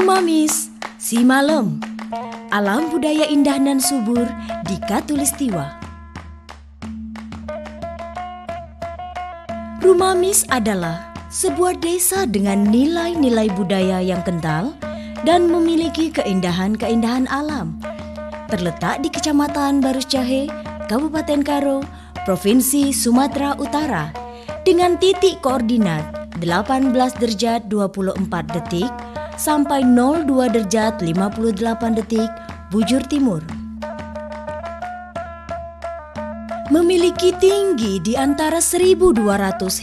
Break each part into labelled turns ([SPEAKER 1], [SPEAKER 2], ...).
[SPEAKER 1] Rumamis, si malam, alam budaya indah nan subur di Katulistiwa. Rumamis adalah sebuah desa dengan nilai-nilai budaya yang kental dan memiliki keindahan-keindahan alam. Terletak di Kecamatan Barus Jahe, Kabupaten Karo, Provinsi Sumatera Utara, dengan titik koordinat 18 derajat 24 detik sampai 02 derajat 58 detik bujur timur. Memiliki tinggi di antara 1.200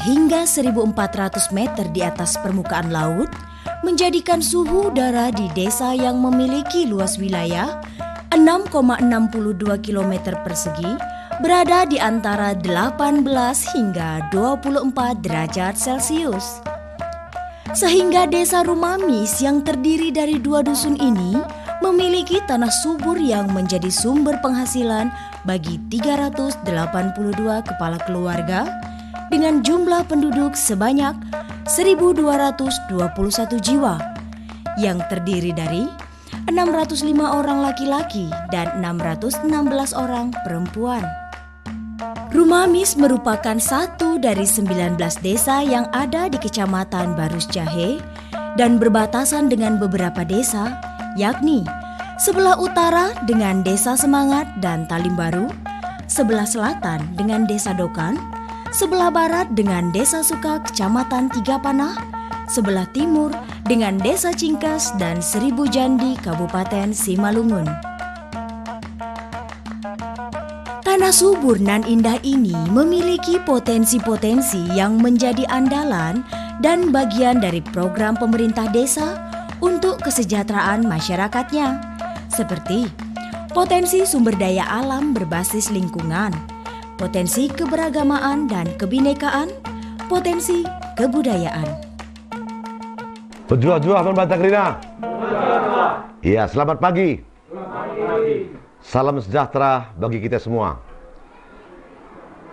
[SPEAKER 1] hingga 1.400 meter di atas permukaan laut, menjadikan suhu udara di desa yang memiliki luas wilayah 6,62 km persegi berada di antara 18 hingga 24 derajat Celcius. Sehingga desa Rumamis yang terdiri dari 2 dusun ini memiliki tanah subur yang menjadi sumber penghasilan bagi 382 kepala keluarga dengan jumlah penduduk sebanyak 1.221 jiwa yang terdiri dari 605 orang laki-laki dan 616 orang perempuan. Rumamis merupakan satu dari 19 desa yang ada di Kecamatan Barus Jahe dan berbatasan dengan beberapa desa, yakni sebelah utara dengan Desa Semangat dan Talimbaru, sebelah selatan dengan Desa Dokan, sebelah barat dengan Desa Suka Kecamatan Tiga Panah, sebelah timur dengan Desa Cingkas dan Seribu Jandi Kabupaten Simalungun. Tanah subur nan indah ini memiliki potensi-potensi yang menjadi andalan dan bagian dari program pemerintah desa untuk kesejahteraan masyarakatnya, seperti potensi sumber daya alam berbasis lingkungan, potensi keberagamaan dan kebinekaan, potensi kebudayaan.
[SPEAKER 2] Berjuang Bantang Rina. Iya, selamat pagi. Salam sejahtera bagi kita semua.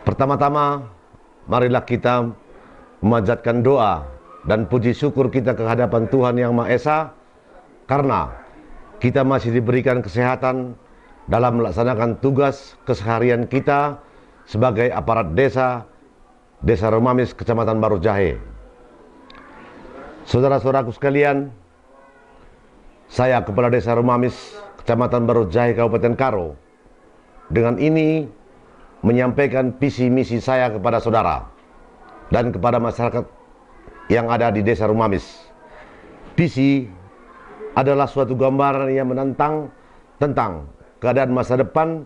[SPEAKER 2] Pertama-tama, marilah kita memanjatkan doa dan puji syukur kita ke hadapan Tuhan Yang Maha Esa karena kita masih diberikan kesehatan dalam melaksanakan tugas keseharian kita sebagai aparat desa Rumamis, Kecamatan Barus Jahe. Saudara-saudaraku sekalian, saya Kepala Desa Rumamis, Kecamatan Barus Jahe, Kabupaten Karo, dengan ini menyampaikan visi misi saya kepada saudara dan kepada masyarakat yang ada di Desa Rumamis. Visi adalah suatu gambaran yang menantang tentang keadaan masa depan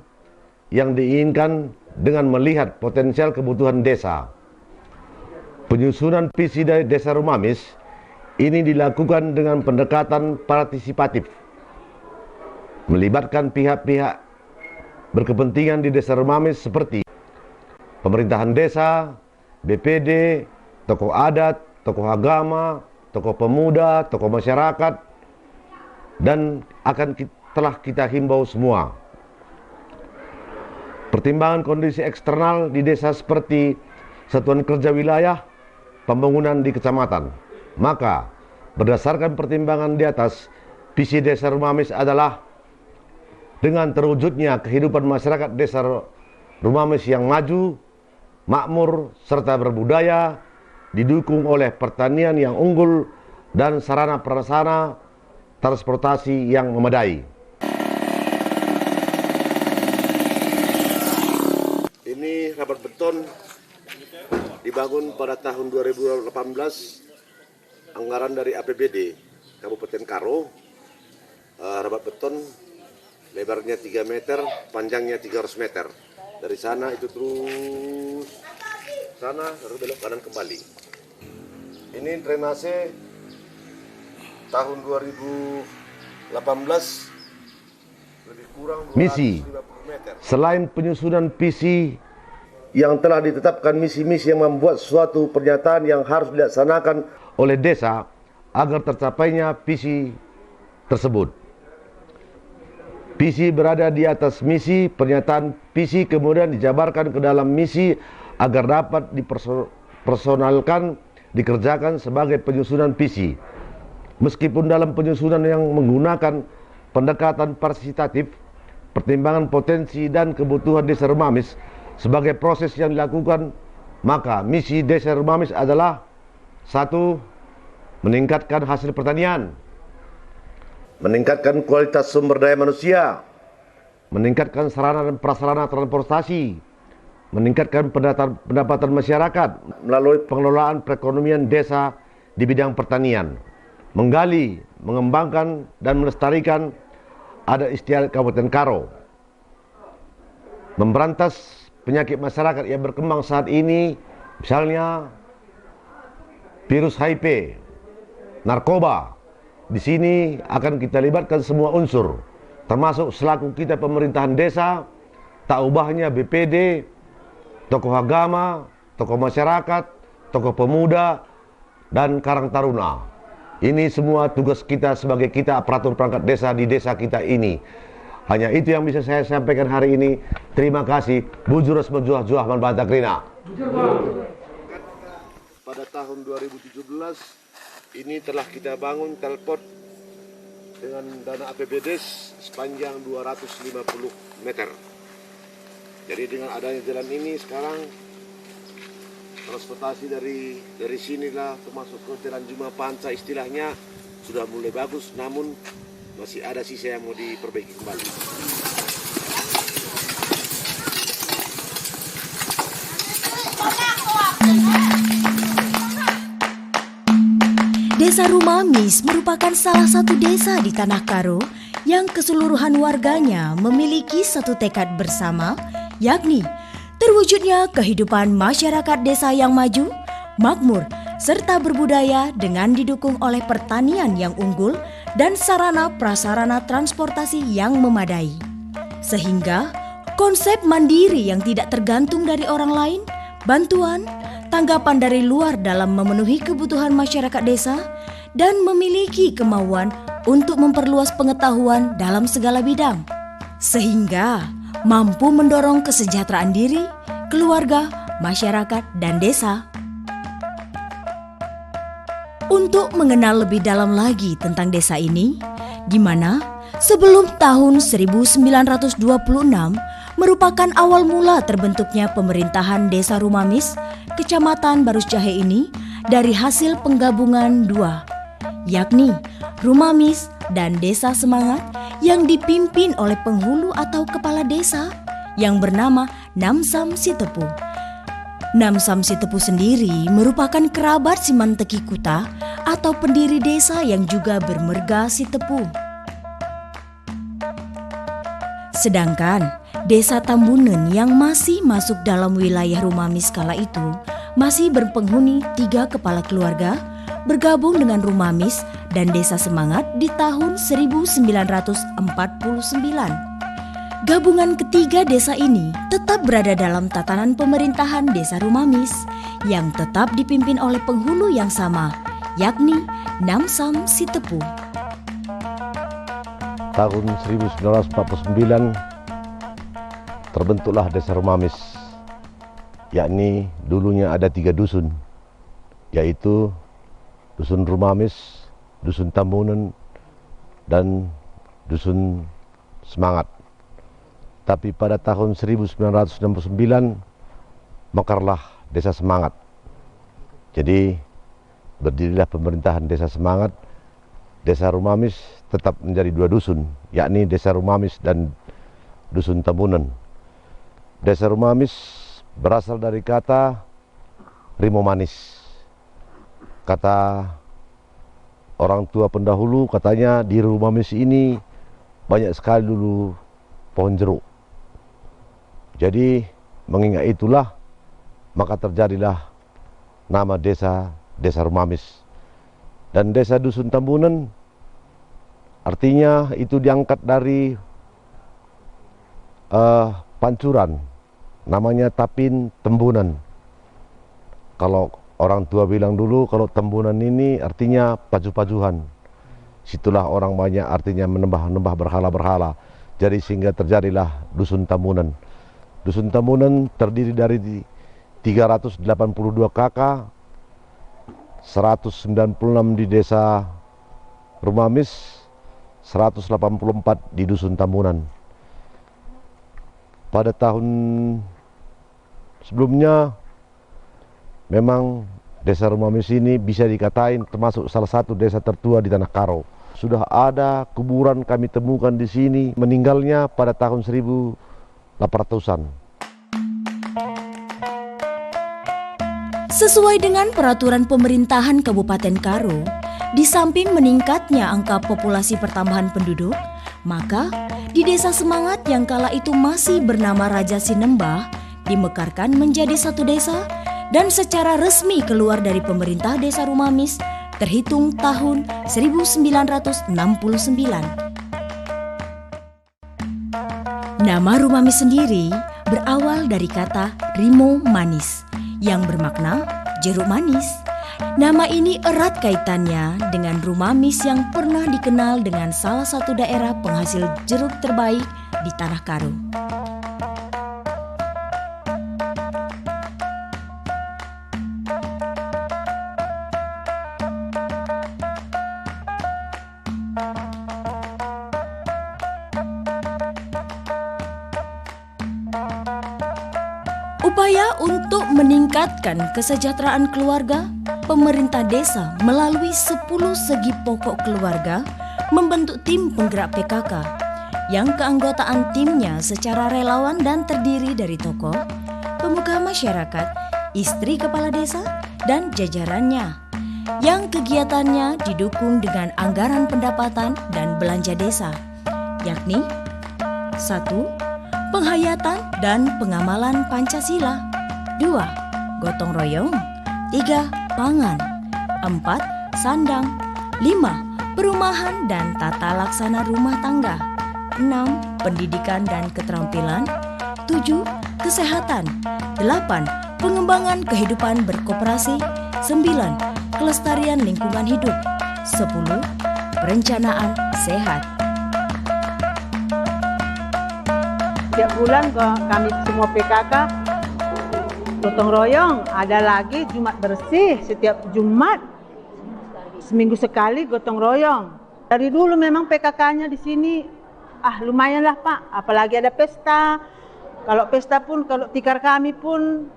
[SPEAKER 2] yang diinginkan dengan melihat potensial kebutuhan desa. Penyusunan visi dari Desa Rumamis ini dilakukan dengan pendekatan partisipatif, melibatkan pihak-pihak berkepentingan di Desa Rumamis seperti pemerintahan desa, BPD, tokoh adat, tokoh agama, tokoh pemuda, tokoh masyarakat, dan telah kita himbau semua. Pertimbangan kondisi eksternal di desa seperti satuan kerja wilayah, pembangunan di kecamatan. Maka, berdasarkan pertimbangan di atas, visi Desa Rumamis adalah dengan terwujudnya kehidupan masyarakat Desa Rumamis yang maju, makmur, serta berbudaya, didukung oleh pertanian yang unggul dan sarana prasarana transportasi yang memadai. Ini rapat beton dibangun pada tahun 2018, anggaran dari APBD Kabupaten Karo. Rapat beton lebarnya 3 meter, panjangnya 300 meter. Dari sana itu terus sana, lalu belok kanan kembali. Ini drainase tahun 2018 lebih kurang 250 misi. Meter. Selain penyusunan visi yang telah ditetapkan misi-misi yang membuat suatu pernyataan yang harus dilaksanakan oleh desa agar tercapainya visi tersebut. Visi berada di atas misi, pernyataan visi kemudian dijabarkan ke dalam misi agar dapat dipersonalkan, dikerjakan sebagai penyusunan visi. Meskipun dalam penyusunan yang menggunakan pendekatan partisipatif, pertimbangan potensi dan kebutuhan desa Rumamis sebagai proses yang dilakukan, maka misi desa Rumamis adalah: 1. Meningkatkan hasil pertanian, meningkatkan kualitas sumber daya manusia, meningkatkan sarana dan prasarana transportasi, meningkatkan pendapatan masyarakat melalui pengelolaan perekonomian desa di bidang pertanian, menggali, mengembangkan, dan melestarikan adat istiadat Kabupaten Karo, memberantas penyakit masyarakat yang berkembang saat ini, misalnya virus HIV, narkoba. Di sini akan kita libatkan semua unsur, termasuk selaku kita pemerintahan desa, tak ubahnya BPD, tokoh agama, tokoh masyarakat, tokoh pemuda, dan Karang Taruna. Ini semua tugas kita sebagai kita aparatur perangkat desa di desa kita ini. Hanya itu yang bisa saya sampaikan hari ini. Terima kasih. Bujur Juah Man Bantakrina. Pada tahun 2017 ini telah kita bangun telpot dengan dana APBD sepanjang 250 meter. Jadi dengan adanya jalan ini sekarang transportasi dari sinilah termasuk ke Jalan Juma Panca istilahnya sudah mulai bagus, namun masih ada sisa yang mau diperbaiki kembali.
[SPEAKER 1] Desa Rumamis merupakan salah satu desa di Tanah Karo yang keseluruhan warganya memiliki satu tekad bersama, yakni terwujudnya kehidupan masyarakat desa yang maju, makmur, serta berbudaya dengan didukung oleh pertanian yang unggul dan sarana prasarana transportasi yang memadai. Sehingga konsep mandiri yang tidak tergantung dari orang lain, bantuan, tanggapan dari luar dalam memenuhi kebutuhan masyarakat desa, dan memiliki kemauan untuk memperluas pengetahuan dalam segala bidang. Sehingga mampu mendorong kesejahteraan diri, keluarga, masyarakat, dan desa. Untuk mengenal lebih dalam lagi tentang desa ini, di mana sebelum tahun 1926 merupakan awal mula terbentuknya pemerintahan Desa Rumamis, Kecamatan Barus Jahe ini dari hasil penggabungan dua, yakni Rumamis dan Desa Semangat, yang dipimpin oleh penghulu atau kepala desa yang bernama Namsam Sitepu. Namsam Sitepu sendiri merupakan kerabat Simanteki Kuta atau pendiri desa yang juga bermerga Sitepu. Sedangkan Desa Tambunan yang masih masuk dalam wilayah Rumamis kala itu masih berpenghuni 3 kepala keluarga, bergabung dengan Rumamis dan Desa Semangat di tahun 1949. Gabungan ketiga desa ini tetap berada dalam tatanan pemerintahan Desa Rumamis yang tetap dipimpin oleh penghulu yang sama, yakni Namsam Sitepu.
[SPEAKER 2] Tahun 1949 terbentuklah Desa Rumamis, yakni dulunya ada 3 dusun, yaitu Dusun Rumamis, Dusun Tambunan, dan Dusun Semangat. Tapi pada tahun 1969 mekarlah Desa Semangat. Jadi berdirilah pemerintahan Desa Semangat. Desa Rumamis tetap menjadi 2 dusun, yakni Desa Rumamis dan Dusun Tambunan. Desa Rumamis berasal dari kata Rimo Manis. Kata orang tua pendahulu, katanya di Rumamis ini banyak sekali dulu pohon jeruk. Jadi mengingat itulah maka terjadilah nama desa Desa Rumamis. Dan Desa Dusun Tambunan artinya itu diangkat dari pancuran, namanya Tapin Tembunan. Kalau orang tua bilang dulu, kalau tembunan ini artinya paju-pajuhan. Situlah orang banyak artinya menembah berhala-berhala. Jadi sehingga terjadilah Dusun Tambunan. Dusun Tambunan terdiri dari 382 kakak, 196 di Desa Rumamis 184 di Dusun Tambunan. Pada tahun sebelumnya memang Desa Rumamis ini bisa dikatain termasuk salah satu desa tertua di Tanah Karo. Sudah ada kuburan kami temukan di sini, meninggalnya pada tahun 1800-an.
[SPEAKER 1] Sesuai dengan peraturan pemerintahan Kabupaten Karo, di samping meningkatnya angka populasi pertambahan penduduk, maka di Desa Semangat yang kala itu masih bernama Raja Sinembah dimekarkan menjadi satu desa dan secara resmi keluar dari pemerintah Desa Rumamis terhitung tahun 1969. Nama Rumamis sendiri berawal dari kata Rimo manis yang bermakna jeruk manis. Nama ini erat kaitannya dengan Rumamis yang pernah dikenal dengan salah satu daerah penghasil jeruk terbaik di Tanah Karo. Upaya untuk meningkatkan kesejahteraan keluarga, pemerintah desa melalui 10 segi pokok keluarga membentuk tim penggerak PKK yang keanggotaan timnya secara relawan dan terdiri dari tokoh, pemuka masyarakat, istri kepala desa, dan jajarannya yang kegiatannya didukung dengan anggaran pendapatan dan belanja desa, yakni 1. Penghayatan dan pengamalan Pancasila. 2. Gotong royong. 3. Pangan. 4. Sandang. 5. Perumahan dan tata laksana rumah tangga. 6. Pendidikan dan keterampilan. 7. Kesehatan. 8. Pengembangan kehidupan berkoperasi. 9. Kelestarian lingkungan hidup. 10. Perencanaan sehat.
[SPEAKER 3] Setiap bulan kami semua PKK gotong royong, ada lagi Jumat bersih setiap Jumat. Seminggu sekali gotong royong. Dari dulu memang PKK-nya di sini lumayan lah Pak, apalagi ada pesta. Kalau pesta pun, kalau tikar kami pun,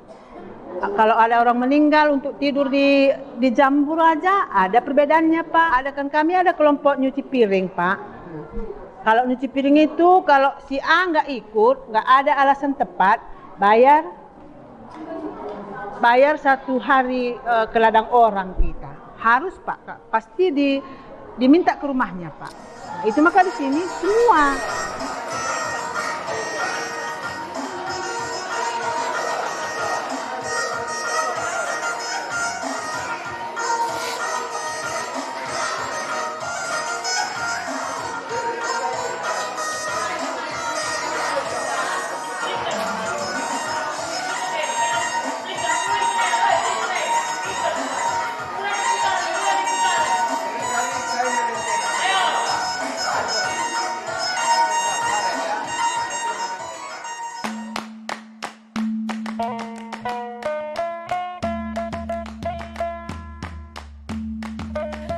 [SPEAKER 3] kalau ada orang meninggal untuk tidur di jambur aja, ada perbedaannya Pak. Ada kan kami ada kelompok nyuci piring Pak. Kalau nyuci piring itu, kalau si A nggak ikut, nggak ada alasan tepat, bayar 1 hari ke ladang orang kita. Harus Pak, pasti diminta ke rumahnya Pak. Itu maka di sini semua.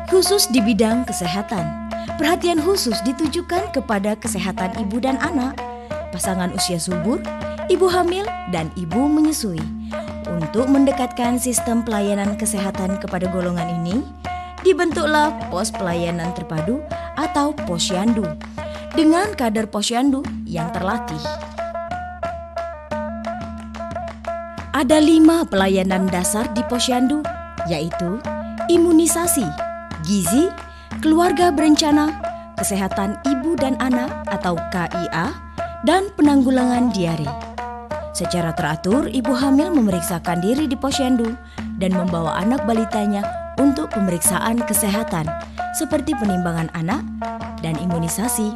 [SPEAKER 1] Khusus di bidang kesehatan, perhatian khusus ditujukan kepada kesehatan ibu dan anak, pasangan usia subur, ibu hamil, dan ibu menyusui. Untuk mendekatkan sistem pelayanan kesehatan kepada golongan ini, dibentuklah pos pelayanan terpadu atau posyandu dengan kader posyandu yang terlatih. Ada 5 pelayanan dasar di posyandu, yaitu imunisasi, gizi, keluarga berencana, kesehatan ibu dan anak atau KIA, dan penanggulangan diare. Secara teratur, ibu hamil memeriksakan diri di posyandu dan membawa anak balitanya untuk pemeriksaan kesehatan seperti penimbangan anak dan imunisasi.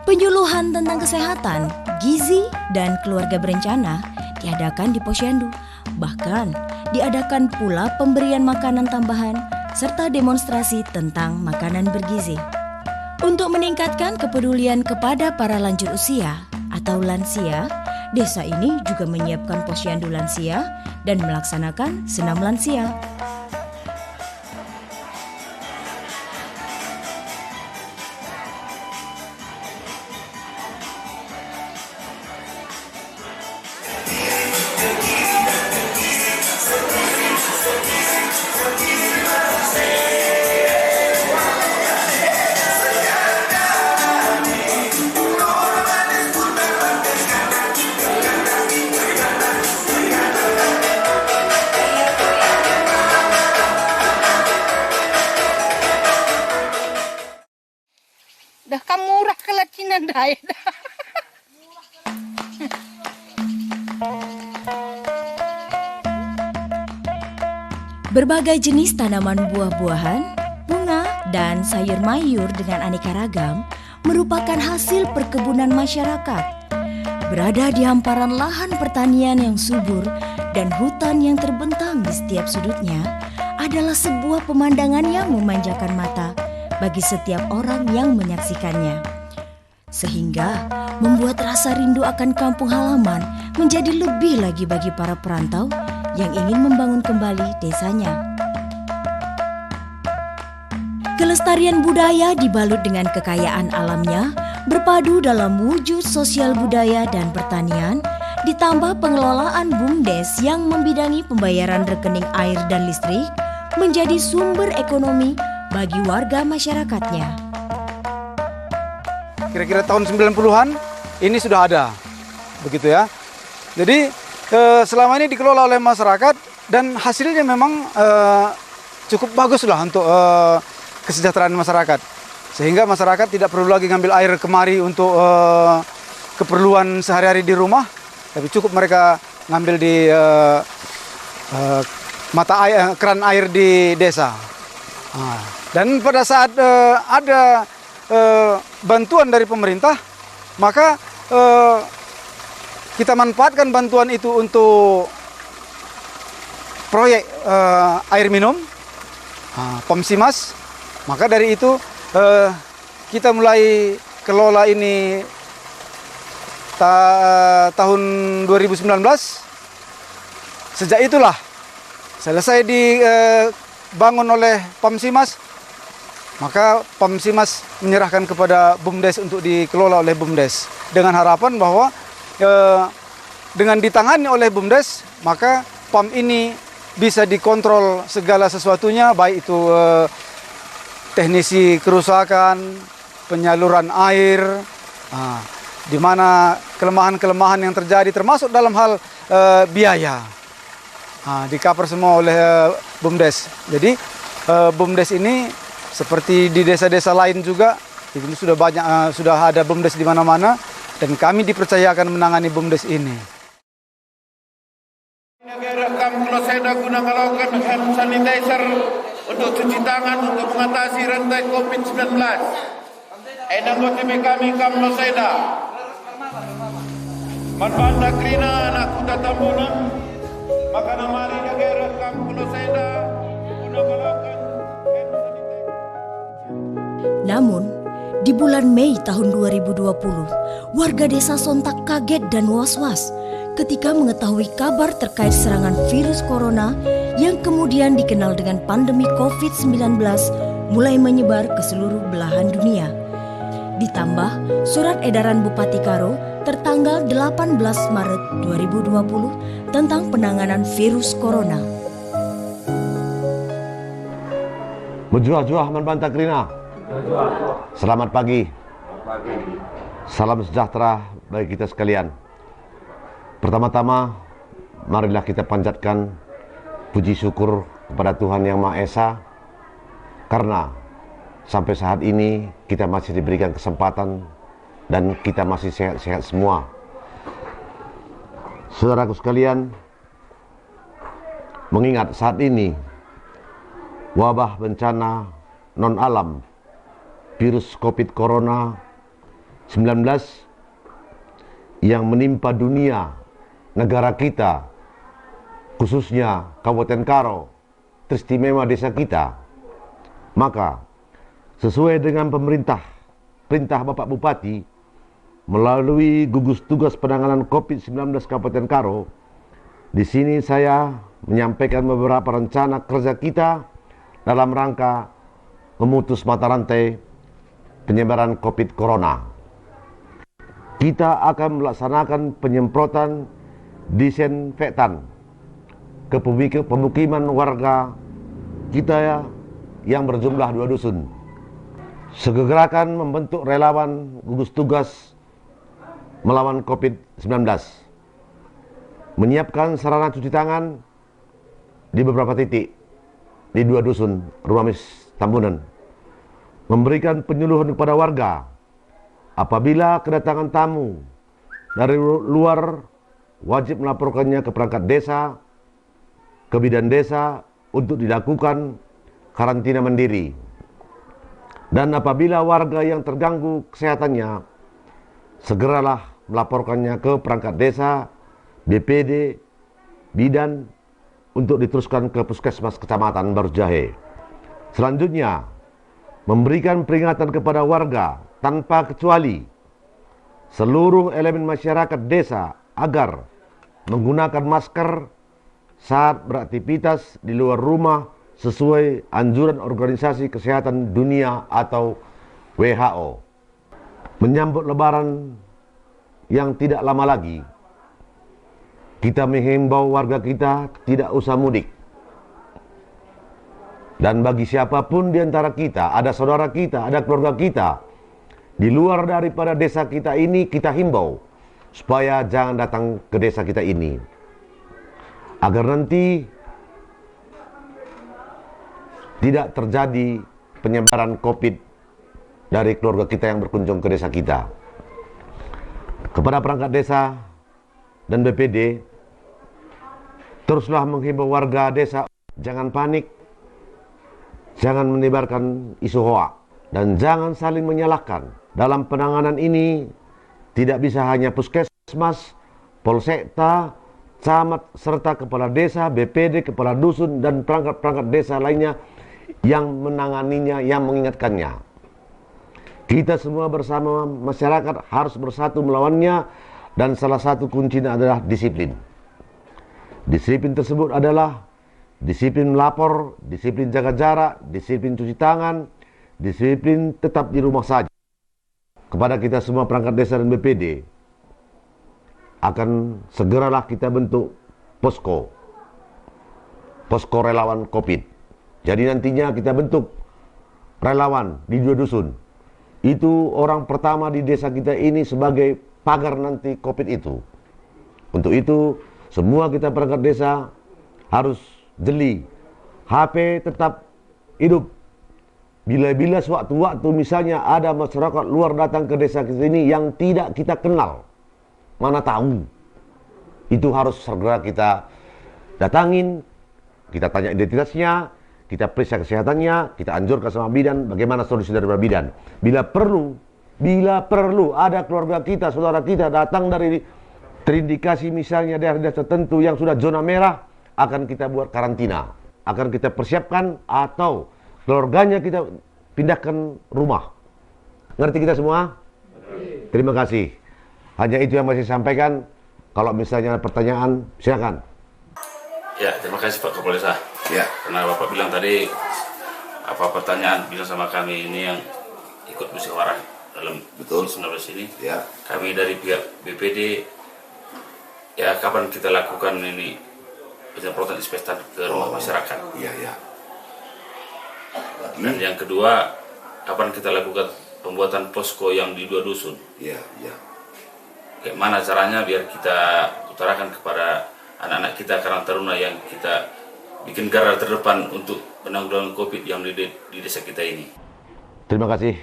[SPEAKER 1] Penyuluhan tentang kesehatan, gizi, dan keluarga berencana diadakan di posyandu. Bahkan diadakan pula pemberian makanan tambahan serta demonstrasi tentang makanan bergizi. Untuk meningkatkan kepedulian kepada para lanjut usia atau lansia, desa ini juga menyiapkan posyandu lansia dan melaksanakan senam lansia.
[SPEAKER 4] yang diet.
[SPEAKER 1] Berbagai jenis tanaman buah-buahan, bunga, dan sayur mayur dengan aneka ragam merupakan hasil perkebunan masyarakat. Berada di hamparan lahan pertanian yang subur dan hutan yang terbentang di setiap sudutnya adalah sebuah pemandangan yang memanjakan mata bagi setiap orang yang menyaksikannya. Sehingga membuat rasa rindu akan kampung halaman menjadi lebih lagi bagi para perantau yang ingin membangun kembali desanya. Kelestarian budaya dibalut dengan kekayaan alamnya, berpadu dalam wujud sosial budaya dan pertanian, ditambah pengelolaan BUMDes yang membidangi pembayaran rekening air dan listrik, menjadi sumber ekonomi bagi warga masyarakatnya.
[SPEAKER 5] Kira-kira tahun 90-an ini sudah ada, begitu ya. Jadi selama ini dikelola oleh masyarakat dan hasilnya memang cukup bagus lah untuk kesejahteraan masyarakat. Sehingga masyarakat tidak perlu lagi ngambil air kemari untuk keperluan sehari-hari di rumah, tapi cukup mereka ngambil di mata air, keran air di desa. Dan pada saat ada bantuan dari pemerintah, maka kita manfaatkan bantuan itu untuk proyek air minum, Pomsimas. Maka dari itu kita mulai kelola ini tahun 2019. Sejak itulah selesai dibangun oleh Pomsimas, maka Pomsimas menyerahkan kepada BUMDes untuk dikelola oleh BUMDes dengan harapan bahwa dengan ditangani oleh BUMDes, maka PAM ini bisa dikontrol segala sesuatunya, baik itu teknisi kerusakan, penyaluran air, di mana kelemahan-kelemahan yang terjadi termasuk dalam hal biaya, di cover semua oleh BUMDes. Jadi BUMDes ini seperti di desa-desa lain juga, itu sudah ada BUMDes di mana-mana. Dan kami dipercayakan menangani BUMDes ini.
[SPEAKER 6] Negara Kampung Loseda guna melakukan hand sanitizer untuk cuci tangan untuk mengatasi rantai COVID-19. Anggota kami Kampung Loseda, Manbanda Krina anak kuda Tambunan, maka namari negara Kampung Loseda guna melakukan hand sanitizer.
[SPEAKER 1] Namun, di bulan Mei tahun 2020, warga desa sontak kaget dan was-was ketika mengetahui kabar terkait serangan virus corona yang kemudian dikenal dengan pandemi COVID-19 mulai menyebar ke seluruh belahan dunia. Ditambah surat edaran Bupati Karo tertanggal 18 Maret 2020 tentang penanganan virus corona.
[SPEAKER 2] Menjuah-juah Manbanta Krina. Selamat pagi. Salam sejahtera bagi kita sekalian. Pertama-tama, marilah kita panjatkan puji syukur kepada Tuhan Yang Maha Esa, karena sampai saat ini kita masih diberikan kesempatan dan kita masih sehat-sehat semua. Saudaraku sekalian, mengingat saat ini wabah bencana non-alam virus COVID Corona 19 yang menimpa dunia, negara kita, khususnya Kabupaten Karo, teristimewa desa kita, maka sesuai dengan perintah Bapak Bupati melalui gugus tugas penanganan COVID-19 Kabupaten Karo, di sini saya menyampaikan beberapa rencana kerja kita dalam rangka memutus mata rantai penyebaran COVID Corona. Kita akan melaksanakan penyemprotan disinfektan ke pemukiman warga kita yang berjumlah 2 dusun. Segerakan membentuk relawan gugus tugas melawan COVID-19. Menyiapkan sarana cuci tangan di beberapa titik di 2 dusun Ruamis Tambunan. Memberikan penyuluhan kepada warga apabila kedatangan tamu dari luar, wajib melaporkannya ke perangkat desa, ke bidan desa untuk dilakukan karantina mandiri. Dan apabila warga yang terganggu kesehatannya, segeralah melaporkannya ke perangkat desa, BPD, bidan untuk diteruskan ke puskesmas kecamatan Barujahe. Selanjutnya, memberikan peringatan kepada warga tanpa kecuali seluruh elemen masyarakat desa agar menggunakan masker saat beraktivitas di luar rumah sesuai anjuran Organisasi Kesehatan Dunia atau WHO. Menyambut Lebaran yang tidak lama lagi, kita menghimbau warga kita tidak usah mudik. Dan bagi siapapun di antara kita, ada saudara kita, ada keluarga kita, di luar daripada desa kita ini, kita himbau supaya jangan datang ke desa kita ini. Agar nanti tidak terjadi penyebaran COVID dari keluarga kita yang berkunjung ke desa kita. Kepada perangkat desa dan BPD, teruslah menghimbau warga desa jangan panik, jangan menyebarkan isu hoak, dan jangan saling menyalahkan. Dalam penanganan ini tidak bisa hanya puskesmas, polsekta, camat, serta kepala desa, BPD, kepala dusun, dan perangkat-perangkat desa lainnya yang menanganinya, yang mengingatkannya. Kita semua bersama masyarakat harus bersatu melawannya, dan salah satu kuncinya adalah disiplin. Disiplin tersebut adalah disiplin melapor, disiplin jaga jarak, disiplin cuci tangan, disiplin tetap di rumah saja. Kepada kita semua perangkat desa dan BPD, akan segeralah kita bentuk posko relawan COVID. Jadi nantinya kita bentuk relawan di 2 dusun. Itu orang pertama di desa kita ini sebagai pagar nanti COVID itu. Untuk itu semua kita perangkat desa harus jeli, HP tetap hidup. Bila-bila sewaktu-waktu misalnya ada masyarakat luar datang ke desa kita ini yang tidak kita kenal, mana tahu, itu harus segera kita datangin, kita tanya identitasnya, kita periksa kesehatannya, kita anjurkan sama bidan bagaimana solusi dari bidan. Bila perlu ada keluarga kita, saudara kita datang dari terindikasi misalnya daerah-daerah tertentu yang sudah zona merah, akan kita buat karantina, akan kita persiapkan atau keluarganya kita pindahkan rumah. Ngerti kita semua? Terima kasih. Hanya itu yang masih sampaikan. Kalau misalnya ada pertanyaan, silakan.
[SPEAKER 4] Ya, terima kasih Pak Kepala Desa.
[SPEAKER 6] Ya.
[SPEAKER 4] Karena Bapak bilang tadi apa pertanyaan bilang sama kami ini yang ikut musyawarah dalam
[SPEAKER 6] Betul.
[SPEAKER 4] 19 ini.
[SPEAKER 6] Ya.
[SPEAKER 4] Kami dari pihak BPD, ya kapan kita lakukan ini penyemprotan disinfektan ke rumah masyarakat.
[SPEAKER 6] Iya, iya.
[SPEAKER 4] Dan yang kedua, kapan kita lakukan pembuatan posko yang di 2 dusun.
[SPEAKER 6] Iya, iya.
[SPEAKER 4] Kayak mana caranya biar kita utarakan kepada anak-anak kita, Karang Taruna yang kita bikin garda terdepan untuk penanggulangan COVID yang di desa kita ini.
[SPEAKER 2] Terima kasih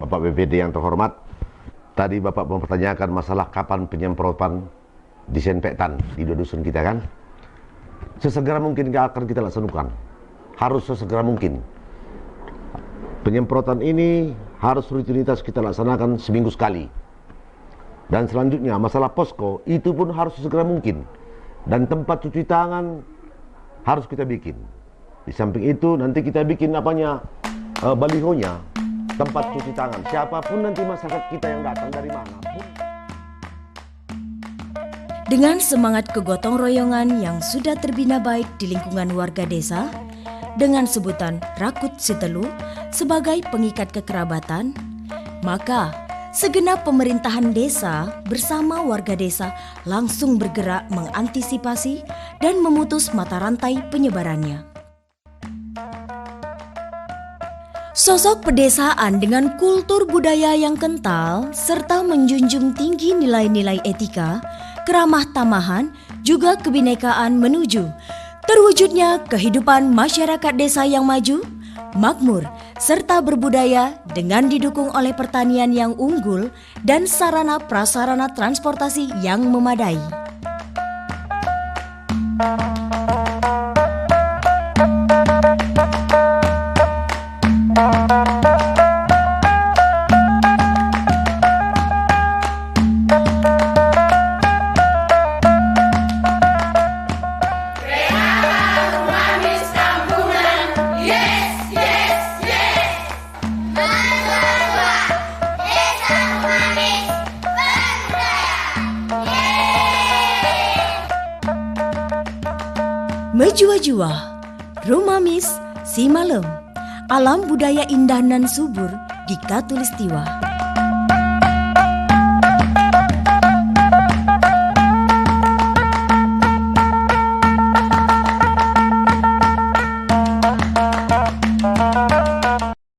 [SPEAKER 2] Bapak BPD yang terhormat. Tadi Bapak mempertanyakan masalah kapan penyemprotan disinfektan di 2 dusun kita kan. Sesegera mungkin akan kita laksanakan. Harus sesegera mungkin. Penyemprotan ini harus rutinitas kita laksanakan seminggu sekali. Dan selanjutnya masalah posko itu pun harus sesegera mungkin. Dan tempat cuci tangan harus kita bikin. Di samping itu nanti kita bikin balihonya, tempat cuci tangan. Siapapun nanti masyarakat kita yang datang dari manapun.
[SPEAKER 1] Dengan semangat kegotong royongan yang sudah terbina baik di lingkungan warga desa, dengan sebutan Rakut Sitelu sebagai pengikat kekerabatan, maka segenap pemerintahan desa bersama warga desa langsung bergerak mengantisipasi dan memutus mata rantai penyebarannya. Sosok pedesaan dengan kultur budaya yang kental serta menjunjung tinggi nilai-nilai etika, keramah tamahan, juga kebinekaan menuju terwujudnya kehidupan masyarakat desa yang maju, makmur, serta berbudaya dengan didukung oleh pertanian yang unggul dan sarana prasarana transportasi yang memadai. Mejua-jua, Rumamis, Simalem, alam budaya indah nan subur di Katulistiwa.